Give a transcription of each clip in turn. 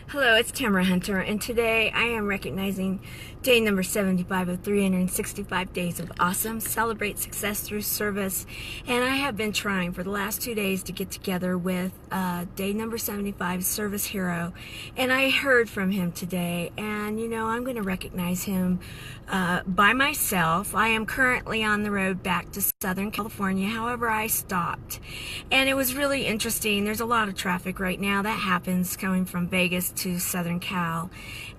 Hello, it's Tamara Hunter, and today I am recognizing day number 75 of 365 Days of Awesome. Celebrate success through service. And I have been trying for the last 2 days to get together with day number 75 service hero. And I heard from him today, and I'm going to recognize him by myself. I am currently on the road back to Southern California. However, I stopped, and it was really interesting. There's a lot of traffic right now. That happens coming from Vegas to Southern Cal.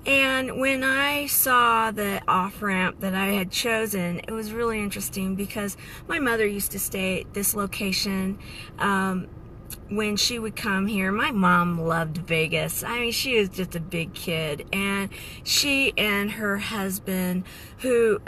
And when I saw the off-ramp that I had chosen, it was really interesting because my mother used to stay at this location when she would come here. My mom loved Vegas. I mean, she was just a big kid, and she and her husband, who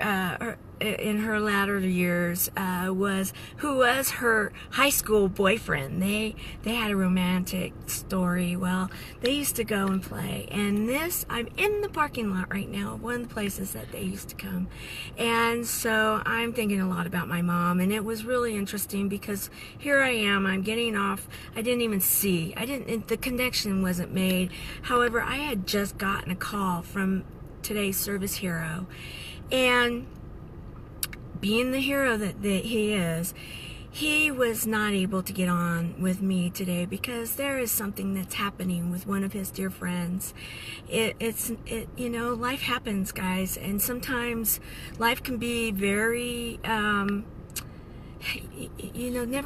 in her latter years was her high school boyfriend. They had a romantic story. Well, they used to go and play, and I'm in the parking lot right now, one of the places that they used to come. And so I'm thinking a lot about my mom, and it was really interesting because here I am, I'm getting off. I didn't even see, the connection wasn't made. However, I had just gotten a call from today's service hero, and being the hero that he is, he was not able to get on with me today because there is something that's happening with one of his dear friends. Life happens, guys, and sometimes life can be very, never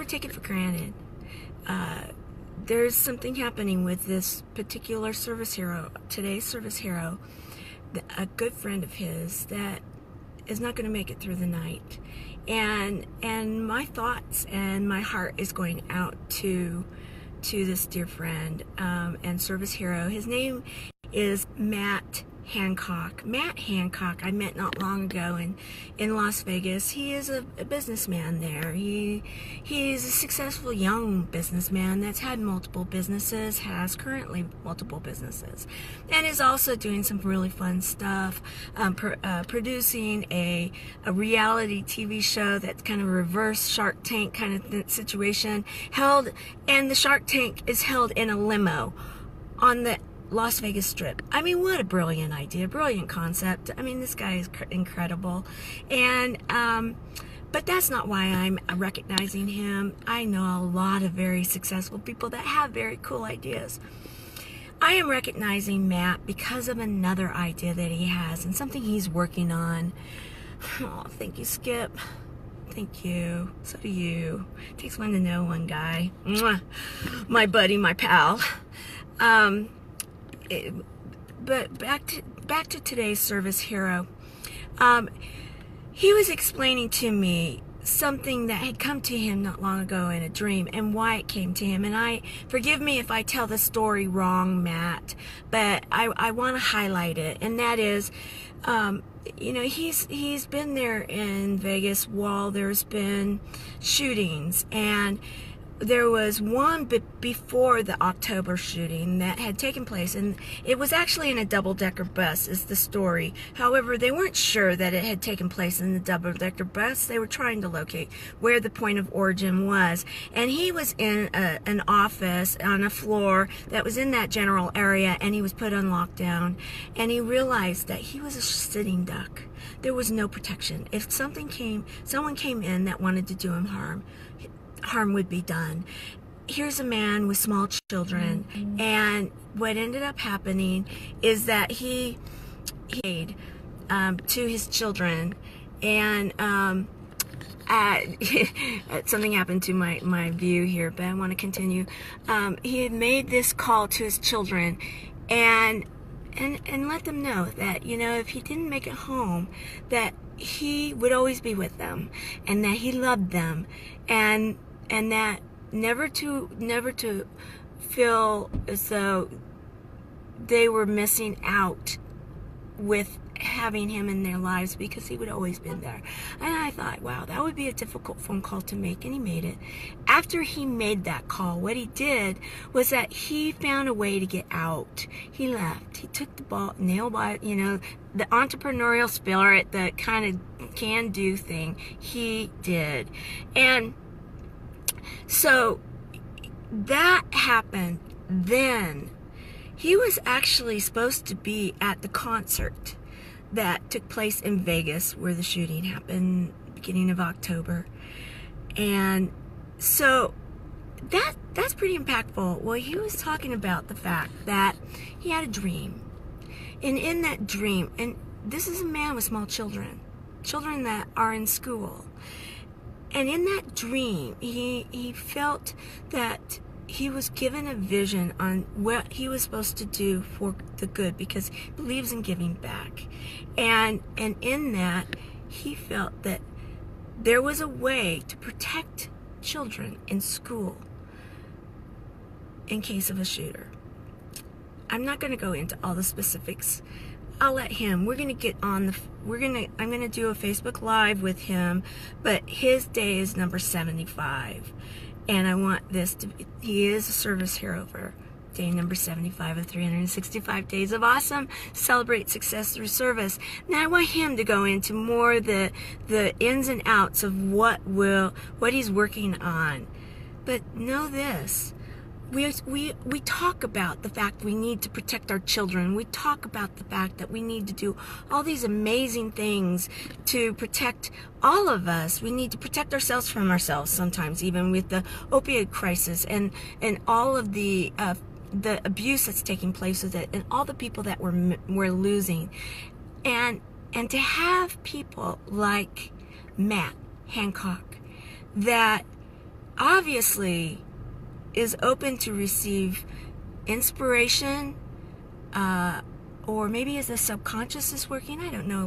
take it for granted. There's something happening with this particular service hero, today's service hero, a good friend of his that is not going to make it through the night, and my thoughts and my heart is going out to this dear friend and service hero. His name is Matt Hancock. Matt Hancock I met not long ago in Las Vegas. He is a businessman there. He's a successful young businessman that's had multiple businesses, has currently multiple businesses, and is also doing some really fun stuff, producing a reality TV show that's kind of a reverse Shark Tank kind of situation, and the Shark Tank is held in a limo on the Las Vegas Strip. I mean, what a brilliant idea, brilliant concept. I mean, this guy is incredible. And but that's not why I'm recognizing him. I know a lot of very successful people that have very cool ideas. I am recognizing Matt because of another idea that he has and something he's working on. Oh, thank you, Skip. Thank you. So do you. It takes one to know one, guy. Mwah. My buddy, my pal. But back to today's service hero. He was explaining to me something that had come to him not long ago in a dream and why it came to him. And forgive me if I tell the story wrong, Matt, but I want to highlight it. And that is, he's been there in Vegas while there's been shootings, and there was one before the October shooting that had taken place, and it was actually in a double-decker bus, is the story. However, they weren't sure that it had taken place in the double-decker bus. They were trying to locate where the point of origin was, and he was in an office on a floor that was in that general area, and he was put on lockdown, and he realized that he was a sitting duck. There was no protection. If someone came in that wanted to do him harm would be done. Here's a man with small children, and what ended up happening is that he paid to his children, and something happened to my view here, but I want to continue. He had made this call to his children and let them know that, if he didn't make it home, that he would always be with them, and that he loved them, and that never to feel as though they were missing out with having him in their lives, because he would always be there. And I thought, wow, that would be a difficult phone call to make, and he made it. After he made that call, what he did was that he found a way to get out. He left. He took the nail bite, the entrepreneurial spirit, the kind of can-do thing. He did. And so that happened. Then He was actually supposed to be at the concert that took place in Vegas where the shooting happened beginning of October. And so that's pretty impactful. Well, he was talking about the fact that he had a dream. And in that dream, and this is a man with small children that are in school. And in that dream, he felt that he was given a vision on what he was supposed to do for the good, because he believes in giving back. And in that, he felt that there was a way to protect children in school in case of a shooter. I'm not going to go into all the specifics. I'll let him. We're going to get on the, I'm going to do a Facebook Live with him, but his day is number 75. And I want this to be, he is a service hero for day number 75 of 365 Days of Awesome. Celebrate success through service. Now I want him to go into more the ins and outs of what he's working on. But know this. We talk about the fact we need to protect our children. We talk about the fact that we need to do all these amazing things to protect all of us. We need to protect ourselves from ourselves sometimes, even with the opioid crisis and all of the abuse that's taking place with it, and all the people that we're losing. And to have people like Matt Hancock that obviously is open to receive inspiration, or maybe as the subconscious is working. I don't know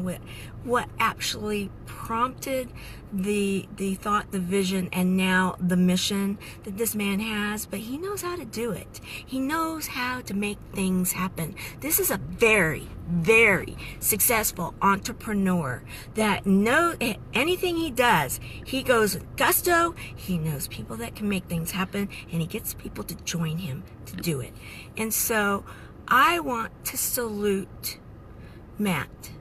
what actually prompted the thought, the vision, and now the mission that this man has, but he knows how to do it. He knows how to make things happen. This is a very, very successful entrepreneur that knows anything he does, he goes with gusto. He knows people that can make things happen, and he gets people to join him to do it. And so I want to salute Matt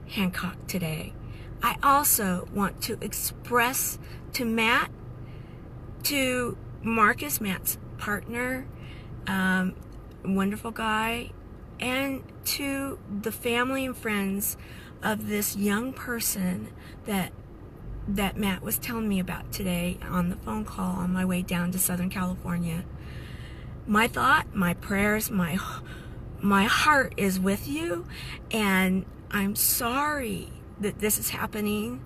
Hancock today. I also want to express to Matt, to Marcus, Matt's partner, wonderful guy, and to the family and friends of this young person that Matt was telling me about today on the phone call on my way down to Southern California. My thought, my prayers, my heart is with you, and I'm sorry that this is happening,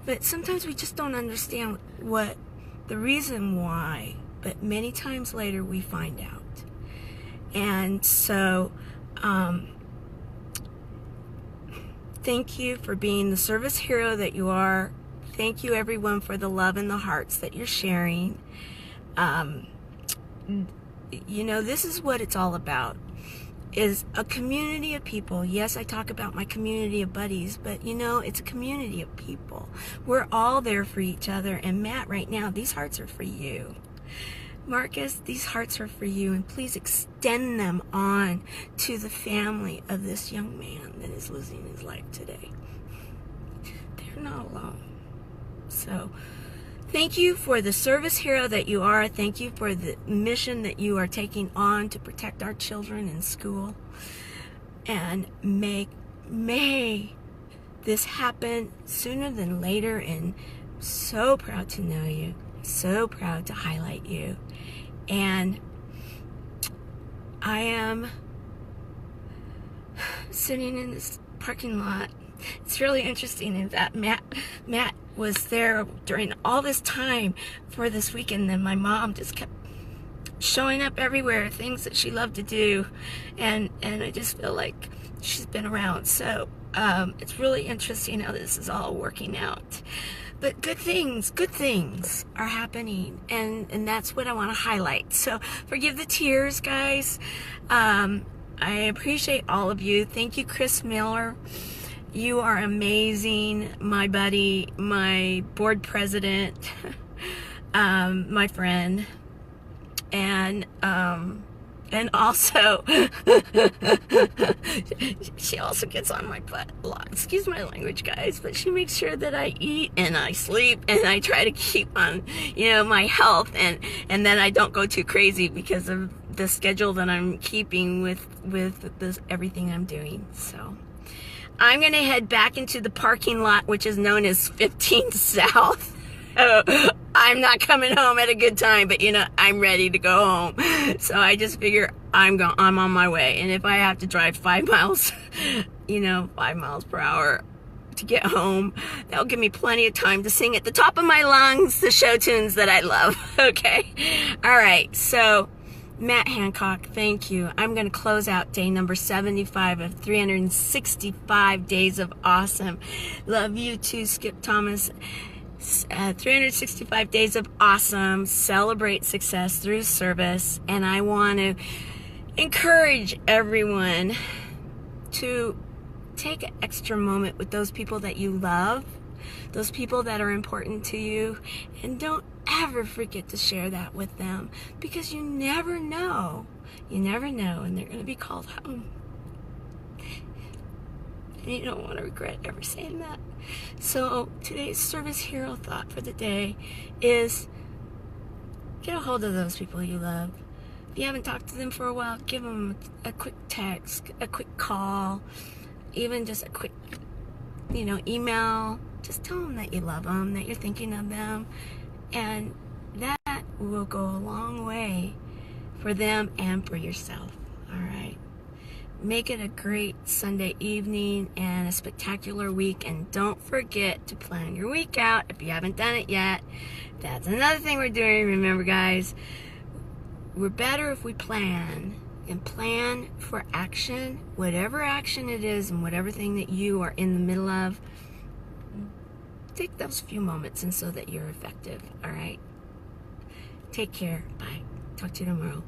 but sometimes we just don't understand what the reason why, but many times later we find out. And so thank you for being the service hero that you are. Thank you everyone for the love and the hearts that you're sharing. You know, this is what it's all about, is a community of people. Yes, I talk about my community of buddies, but you know, it's a community of people. We're all there for each other. And Matt, right now, these hearts are for you. Marcus, these hearts are for you, and please extend them on to the family of this young man that is losing his life today. They're not alone. So thank you for the service hero that you are. Thank you for the mission that you are taking on to protect our children in school. And may this happen sooner than later. And so proud to know you. So proud to highlight you. And I am sitting in this parking lot. It's really interesting in that Matt was there during all this time for this weekend, and my mom just kept showing up everywhere, things that she loved to do, and I just feel like she's been around. So it's really interesting how this is all working out. But good things are happening, and that's what I want to highlight. So forgive the tears, guys. I appreciate all of you. Thank you, Chris Miller. You are amazing, my buddy, my board president, my friend, and also she also gets on my butt a lot. Excuse my language, guys, but she makes sure that I eat and I sleep and I try to keep on, you know, my health, and that I don't go too crazy because of the schedule that I'm keeping with this everything I'm doing. So I'm going to head back into the parking lot, which is known as 15 South. I'm not coming home at a good time, but you know, I'm ready to go home. So I just figure I'm on my way. And if I have to drive 5 miles, you know, 5 miles per hour to get home, that'll give me plenty of time to sing at the top of my lungs the show tunes that I love. Okay. All right. So Matt Hancock, thank you. I'm going to close out day number 75 of 365 days of awesome. Love you too, Skip Thomas. 365 days of awesome. Celebrate success through service. And I want to encourage everyone to take an extra moment with those people that you love, those people that are important to you, and don't ever forget to share that with them, because you never know, and they're going to be called home. And you don't want to regret ever saying that. So today's service hero thought for the day is get a hold of those people you love. If you haven't talked to them for a while, give them a quick text, a quick call, even just a quick, you know, email. Just tell them that you love them, that you're thinking of them, and that will go a long way for them and for yourself. All right. Make it a great Sunday evening and a spectacular week. And don't forget to plan your week out if you haven't done it yet. That's another thing we're doing. Remember, guys, we're better if we plan, and plan for action, whatever action it is and whatever thing that you are in the middle of. Take those few moments and so that you're effective. All right. Take care. Bye. Talk to you tomorrow.